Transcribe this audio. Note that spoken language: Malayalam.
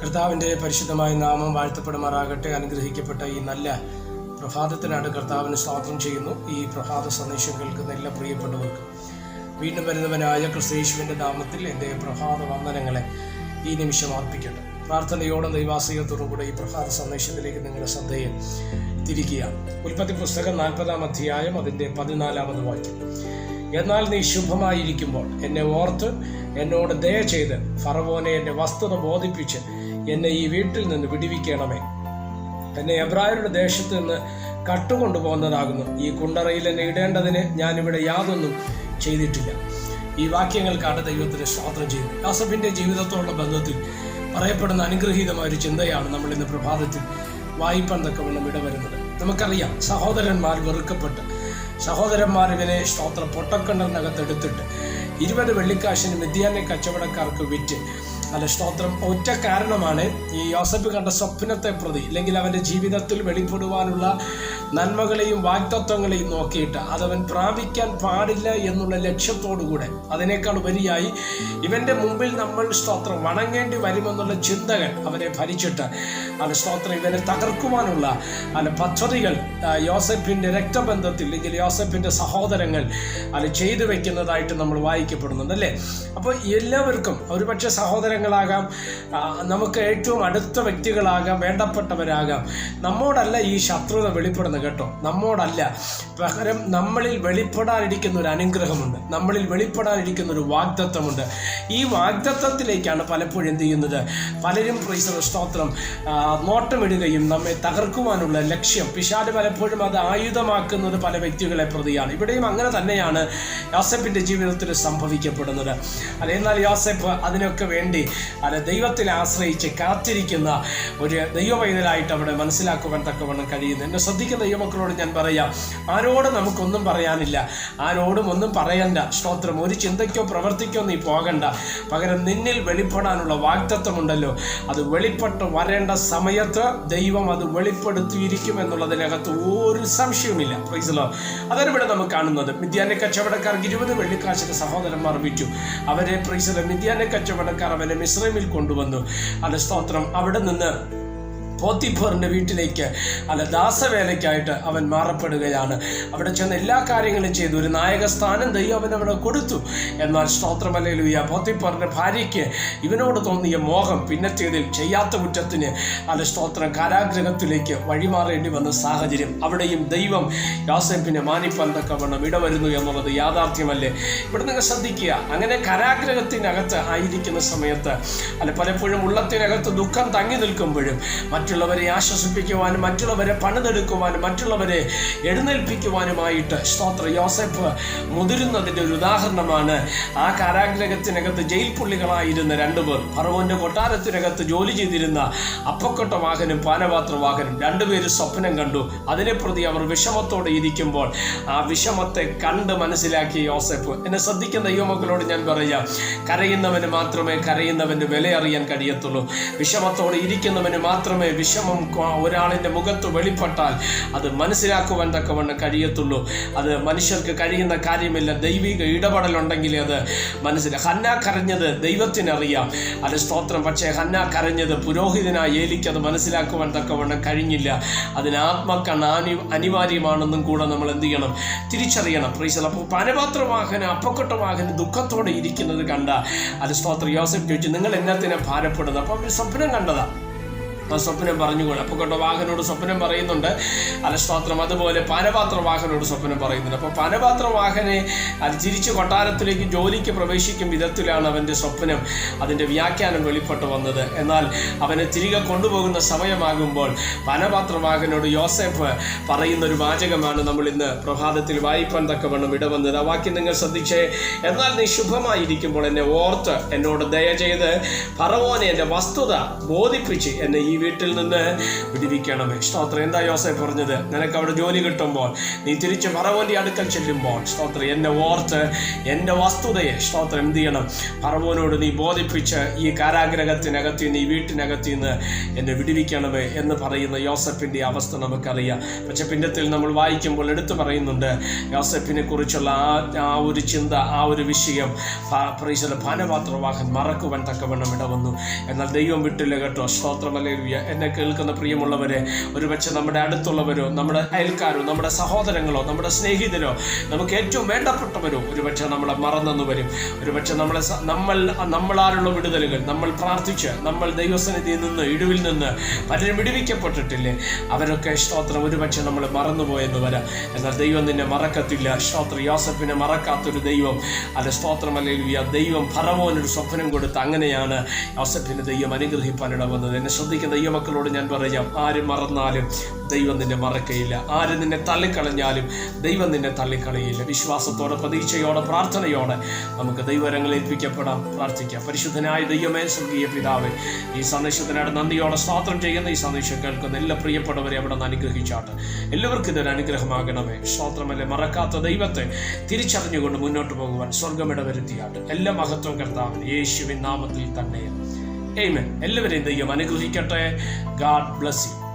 കർത്താവിൻ്റെ പരിശുദ്ധമായ നാമം വാഴ്ത്തപ്പെടുമാറാകട്ടെ. അനുഗ്രഹിക്കപ്പെട്ട ഈ നല്ല പ്രഭാതത്തിനാണ് കർത്താവിന് സ്തോത്രം ചെയ്യുന്നു. ഈ പ്രഭാത സന്ദേശം കേൾക്കുന്ന എല്ലാ പ്രിയപ്പെട്ടവർക്കും വീണ്ടും വരുന്നവനായ ക്രിസ്തുയേശുവിൻ്റെ നാമത്തിൽ എൻ്റെ പ്രഭാത വന്ദനങ്ങളെ ഈ നിമിഷം അർപ്പിക്കട്ടെ. പ്രാർത്ഥനയോടെ ദൈവാശ്രയത്തോടുകൂടെ ഈ പ്രഭാത സന്ദേശത്തിലേക്ക് നിങ്ങളുടെ ശ്രദ്ധയെ തിരിക്കുക. ഉൽപ്പത്തി പുസ്തകം 40-ാം അധ്യായം അതിൻ്റെ 14-ാമത് വാക്യം. എന്നാൽ നീ ശുഭമായിരിക്കുമ്പോൾ എന്നെ ഓർത്ത് എന്നോട് ദയ ചെയ്ത് ഫറവോനെ എൻ്റെ വസ്തുത ബോധിപ്പിച്ച് എന്നെ ഈ വീട്ടിൽ നിന്ന് വിടുവിക്കണമേ. എന്നെ എബ്രായരുടെ ദേശത്ത് നിന്ന് കട്ടുകൊണ്ടുപോകുന്നതാകുന്നു. ഈ കുണ്ടറയിൽ എന്നെ ഇടേണ്ടതിന് ഞാനിവിടെ യാതൊന്നും ചെയ്തിട്ടില്ല. ഈ വാക്യങ്ങൾക്കാണ് ദൈവത്തിന് സ്തോത്രം ചെയ്തു. യോസേഫിൻ്റെ ജീവിതത്തോടുള്ള ബന്ധത്തിൽ പറയപ്പെടുന്ന അനുഗ്രഹീതമായ ഒരു ചിന്തയാണ് നമ്മൾ ഇന്ന് പ്രഭാതത്തിൽ വായിപ്പാൻ തക്കവണ്ണം ഇടവരുന്നത്. നമുക്കറിയാം, സഹോദരന്മാർ വെറുക്കപ്പെട്ട് സഹോദരന്മാർ ഇവനെ സ്തോത്രം പൊട്ടക്കണ്ടറിനകത്തെടുത്തിട്ട് 20 വെള്ളിക്കാശിന് മിദ്യാനെ കച്ചവടക്കാർക്ക് വിറ്റ് സ്തോത്രം ഒറ്റ കാരണമാണ് ഈ യോസേഫ് കണ്ട സ്വപ്നത്തെ പ്രതി, അല്ലെങ്കിൽ അവൻ്റെ ജീവിതത്തിൽ വെളിപ്പെടുവാനുള്ള നന്മകളെയും വാഗ്ദത്വങ്ങളെയും നോക്കിയിട്ട് അതവൻ പ്രാപിക്കാൻ പാടില്ല എന്നുള്ള ലക്ഷ്യത്തോടുകൂടെ, അതിനേക്കാൾ ഉപരിയായി ഇവൻ്റെ മുമ്പിൽ നമ്മൾ സ്തോത്രം വണങ്ങേണ്ടി വരുമെന്നുള്ള ചിന്തകൾ അവനെ ഭരിച്ചിട്ട് സ്തോത്രം ഇവനെ തകർക്കുവാനുള്ള പദ്ധതികൾ യോസേഫിൻ്റെ രക്തബന്ധത്തിൽ, അല്ലെങ്കിൽ യോസേഫിൻ്റെ സഹോദരങ്ങൾ ചെയ്തു വെക്കുന്നതായിട്ട് നമ്മൾ വായിക്കപ്പെടുന്നുണ്ട്, അല്ലേ? അപ്പോൾ എല്ലാവർക്കും ഒരുപക്ഷെ സഹോദരങ്ങളാകാം, നമുക്ക് ഏറ്റവും അടുത്ത വ്യക്തികളാകാം, വേണ്ടപ്പെട്ടവരാകാം. നമ്മോടല്ല ഈ ശത്രുത വെളിപ്പെടുന്നത് കേട്ടോ, നമ്മോടല്ല. പകരം നമ്മളിൽ വെളിപ്പെടാനിരിക്കുന്ന ഒരു അനുഗ്രഹമുണ്ട്, നമ്മളിൽ വെളിപ്പെടാനിരിക്കുന്ന ഒരു വാഗ്ദത്തമുണ്ട്. ഈ വാഗ്ദത്തത്തിലേക്കാണ് പലപ്പോഴും എന്ത് ചെയ്യുന്നത്, പലരും സ്തോത്രം നോട്ടമിടുകയും നമ്മെ തകർക്കുവാനുള്ള ലക്ഷ്യം പിശാച് പലപ്പോഴും അത് ആയുധമാക്കുന്നത് പല വ്യക്തികളെ പ്രതിയാണ്. ഇവിടെയും അങ്ങനെ തന്നെയാണ് യോസേഫിൻ്റെ ജീവിതത്തിൽ സംഭവിക്കപ്പെടുന്നത്. എന്നാൽ യോസേഫ് അതിനൊക്കെ വേണ്ടി ദൈവത്തിൽ ആശ്രയിച്ച് കാത്തിരിക്കുന്ന ഒരു ദൈവവൈദ്യരായിട്ട് അവിടെ മനസ്സിലാക്കുവാൻ തക്കവണ്ണം കഴിയുന്നു. എന്നെ ശ്രദ്ധിക്കുന്ന ദൈവമക്കളോട് ഞാൻ പറയാം, ആരോടും നമുക്കൊന്നും പറയാനില്ല, ആരോടും ഒന്നും പറയണ്ട. സ്തോത്രം, ഒരു ചിന്തയ്ക്കോ പ്രവർത്തിക്കോ നീ പോകണ്ട. പകരം നിന്നിൽ വെളിപ്പെടാനുള്ള വാഗ്ദത്തമുണ്ടല്ലോ, അത് വെളിപ്പെട്ട് വരേണ്ട സമയത്ത് ദൈവം അത് വെളിപ്പെടുത്തിയിരിക്കും എന്നുള്ളതിനകത്ത് ഒരു സംശയവുമില്ല. Praise the Lord. അതാണ് ഇവിടെ നമുക്ക് കാണുന്നത്. മിദ്യാനെ കച്ചവടക്കാർക്ക് 20 വെള്ളിക്കാശിന് സഹോദരന്മാർ വിറ്റു. അവരെ മിദ്യാനെ കച്ചവടക്കാർ അവനെ മിസ്രൈമിൽ കൊണ്ടുവന്നു. സ്തോത്രം, അവിടെ നിന്ന് പോത്തിഫറിൻ്റെ വീട്ടിലേക്ക് ദാസവേലയ്ക്കായിട്ട് അവൻ മാറപ്പെടുകയാണ്. അവിടെ ചെന്ന് എല്ലാ കാര്യങ്ങളും ചെയ്തു. ഒരു നായകസ്ഥാനം ദൈവം അവൻ അവിടെ കൊടുത്തു. എന്നാൽ സ്തോത്രം, ഹല്ലേലൂയ, പോത്തിഫറിൻ്റെ ഭാര്യയ്ക്ക് ഇവനോട് തോന്നിയ മോഹം പിന്നത്തേതിൽ ചെയ്യാത്ത കുറ്റത്തിന് സ്തോത്രം കാരാഗൃഹത്തിലേക്ക് വഴിമാറേണ്ടി വന്ന സാഹചര്യം. അവിടെയും ദൈവം യോസേഫിനെ മാനിപ്പാൻ തക്കവണ്ണം ഇടവരുന്നു എന്നുള്ളത് യാഥാർത്ഥ്യമല്ലേ? ഇവിടെ നിങ്ങൾ ശ്രദ്ധിക്കുക. അങ്ങനെ കാരാഗൃഹത്തിനകത്ത് ആയിരിക്കുന്ന സമയത്ത് പലപ്പോഴും ഉള്ളത്തിനകത്ത് ദുഃഖം തങ്ങി നിൽക്കുമ്പോഴും മറ്റുള്ളവരെ ആശ്വസിപ്പിക്കുവാനും മറ്റുള്ളവരെ പണിതെടുക്കുവാനും മറ്റുള്ളവരെ എഴുന്നേൽപ്പിക്കുവാനുമായിട്ട് സ്തോത്രം യോസേഫ് മുതിരുന്നതിൻ്റെ ഒരു ഉദാഹരണമാണ് ആ കാരാഗ്രഹത്തിനകത്ത് ജയിൽ പുള്ളികളായിരുന്ന 2 പേർ. ഫറവോന്റെ കൊട്ടാരത്തിനകത്ത് ജോലി ചെയ്തിരുന്ന അപ്പക്കൊട്ട വാഹനും പാനപാത്ര വാഹനും 2 പേര് സ്വപ്നം കണ്ടു. അതിനെ പ്രതി അവർ വിഷമത്തോടെ ഇരിക്കുമ്പോൾ ആ വിഷമത്തെ കണ്ട് മനസ്സിലാക്കിയ യോസേഫ്. എന്നെ ശ്രദ്ധിക്കുന്ന ദൈവമക്കളോട് ഞാൻ പറയാം, കരയുന്നവന് മാത്രമേ കരയുന്നവൻ്റെ വില അറിയാൻ കഴിയത്തുള്ളൂ. വിഷമത്തോടെ ഇരിക്കുന്നവന് മാത്രമേ വിഷമം ഒരാളിൻ്റെ മുഖത്ത് വെളിപ്പെട്ടാൽ അത് മനസ്സിലാക്കുവാൻ തക്കവണ്ണം കഴിയത്തുള്ളൂ. അത് മനുഷ്യർക്ക് കഴിയുന്ന കാര്യമില്ല. ദൈവിക ഇടപെടലുണ്ടെങ്കിൽ അത് മനസ്സിലാക്കാം. ഹന്ന കരഞ്ഞത് ദൈവത്തിനറിയാം, സ്തോത്രം. പക്ഷേ ഹന്ന കരഞ്ഞത് പുരോഹിതനായ ഏലിക്ക് അത് മനസ്സിലാക്കുവാൻ തക്കവണ്ണം കഴിഞ്ഞില്ല. അതിന് ആത്മക്കണ്ണ് അനിവാര്യമാണെന്നും കൂടെ നമ്മൾ എന്ത് ചെയ്യണം, തിരിച്ചറിയണം. പ്രൈസ്. അപ്പോൾ പാനപാത്രവാഹന അപ്പക്കൊട്ട വാഹന ദുഃഖത്തോടെ ഇരിക്കുന്നത് കണ്ട സ്തോത്രം യോസേഫ് ചോദിച്ചു, നിങ്ങൾ എന്നത്തിനെ ഭാരപ്പെടുന്നത്? അപ്പോൾ അവർ സ്വപ്നം കണ്ടതാ. ആ സ്വപ്നം പറഞ്ഞുകൊണ്ട് അപ്പക്കൊട്ട വാഹനോട് സ്വപ്നം പറയുന്നുണ്ട്. സ്തോത്രം. അതുപോലെ പാനപാത്ര വാഹനോട് സ്വപ്നം പറയുന്നുണ്ട്. അപ്പോൾ പാനപാത്ര വാഹനെ തിരിച്ച് കൊട്ടാരത്തിലേക്ക് ജോലിക്ക് പ്രവേശിക്കും വിധത്തിലാണ് അവൻ്റെ സ്വപ്നം, അതിൻ്റെ വ്യാഖ്യാനം വെളിപ്പെട്ട് വന്നത്. എന്നാൽ അവനെ തിരികെ കൊണ്ടുപോകുന്ന സമയമാകുമ്പോൾ പാനപാത്ര വാഹനോട് യോസേഫ് പറയുന്ന ഒരു വാചകമാണ് നമ്മൾ ഇന്ന് പ്രഭാതത്തിൽ വായിപ്പാൻ തക്കവണ്ണം ഇടവന്നത്. ആ വാക്യം നിങ്ങൾ ശ്രദ്ധിച്ചേ. എന്നാൽ നീ ശുഭമായിരിക്കുമ്പോൾ എന്നെ ഓർത്ത് എന്നോട് ദയ ചെയ്ത് ഫറവോനെ എൻ്റെ വസ്തുത ബോധിപ്പിച്ച് എന്നെ ഈ വീട്ടിൽ നിന്ന് വിടുവിക്കണമേ. സ്തോത്രം. എന്താ യോസേഫ് പറഞ്ഞത്? നിനക്ക് അവിടെ ജോലി കിട്ടുമ്പോൾ, നീ തിരിച്ച് ഫറവോന്റെ അടുക്കൽ ചെല്ലുമ്പോൾ, സ്തോത്രം, എന്നെ ഓർത്ത് എൻ്റെ വസ്തുതയെ, സ്തോത്രം, എന്ത് ചെയ്യണം? ഫറവോനോട് നീ ബോധിപ്പിച്ച് ഈ കാരാഗ്രഹത്തിനകത്ത് നിന്ന്, ഈ വീട്ടിനകത്ത് നിന്ന് എന്നെ വിടുവിക്കണമേ എന്ന് പറയുന്ന യോസേഫിൻ്റെ അവസ്ഥ നമുക്കറിയാം. പക്ഷെ പിന്നത്തിൽ നമ്മൾ വായിക്കുമ്പോൾ എടുത്തു പറയുന്നുണ്ട് യോസേഫിനെ കുറിച്ചുള്ള ആ ഒരു ചിന്ത, ആ ഒരു വിഷയം പാനപാത്രവാഹൻ മറക്കുവാൻ തക്കവണ്ണം ഇടവന്നു. എന്നാൽ ദൈവം വിട്ടില്ല കേട്ടോ. സ്തോത്രം. ഹല്ലേലൂയ. എന്നെ കേൾക്കുന്ന പ്രിയമുള്ളവരെ, ഒരുപക്ഷെ നമ്മുടെ അടുത്തുള്ളവരോ, നമ്മുടെ അയൽക്കാരോ, നമ്മുടെ സഹോദരങ്ങളോ, നമ്മുടെ സ്നേഹിതരോ, നമുക്ക് ഏറ്റവും വേണ്ടപ്പെട്ടവരോ ഒരുപക്ഷെ നമ്മളെ മറന്നെന്ന് വരും. ഒരുപക്ഷെ നമ്മളാലുള്ള വിടുതലുകൾ നമ്മൾ പ്രാർത്ഥിച്ച്, നമ്മൾ ദൈവസന്നിധിയിൽ നിന്ന്, ഇടിവിൽ നിന്ന് പലരും വിടുവിക്കപ്പെട്ടിട്ടില്ലേ, അവരൊക്കെ, സ്തോത്രം, ഒരുപക്ഷെ നമ്മൾ മറന്നുപോയെന്ന് വരാം. എന്നാൽ ദൈവം നിന്നെ മറക്കത്തില്ല. സ്തോത്രം. യോസേഫിനെ മറക്കാത്തൊരു ദൈവം അല്ല. സ്തോത്രം. ഹല്ലേലൂയ. ദൈവം ഫറവോനൊരു സ്വപ്നം കൊടുത്ത് അങ്ങനെയാണ് യോസേഫിനെ ദൈവം അനുഗ്രഹിപ്പാനിട വന്നത്. എന്നെ ശ്രദ്ധിക്കുന്ന ദൈവമക്കളോട് ഞാൻ പറയാം, ആരും മറന്നാലും ദൈവം നിന്നെ മറക്കയില്ല. ആര് നിന്നെ തള്ളിക്കളഞ്ഞാലും ദൈവം നിന്നെ തള്ളിക്കളയില്ല. വിശ്വാസത്തോടെ, പ്രതീക്ഷയോടെ, പ്രാർത്ഥനയോടെ നമുക്ക് ദൈവകരങ്ങളിൽ ഏൽപ്പിക്കപ്പെടാം. പ്രാർത്ഥിക്കാം. പരിശുദ്ധനായ ദൈവമേ, സ്വർഗീയ പിതാവേ, ഈ സന്ദേശത്തിനായിട്ട് നന്ദിയോടെ സ്തോത്രം ചെയ്യുന്ന, ഈ സന്ദേശം കേൾക്കുന്ന എല്ലാ പ്രിയപ്പെട്ടവരെ അവിടെ നിന്ന് അനുഗ്രഹിച്ചാട്ട് എല്ലാവർക്കും ഇതൊരു അനുഗ്രഹമാകണമേ. സ്തോത്രമല്ലേ. മറക്കാത്ത ദൈവത്തെ തിരിച്ചറിഞ്ഞുകൊണ്ട് മുന്നോട്ട് പോകുവാൻ സ്വർഗമിട വരുത്തിയാട്ട് എല്ലാ മഹത്വം കർത്താവിന് യേശുവിൻ നാമത്തിൽ തന്നെ. ആമേൻ. എല്ലാവരെയും ദൈവം അനുഗ്രഹിക്കട്ടെ. God bless you.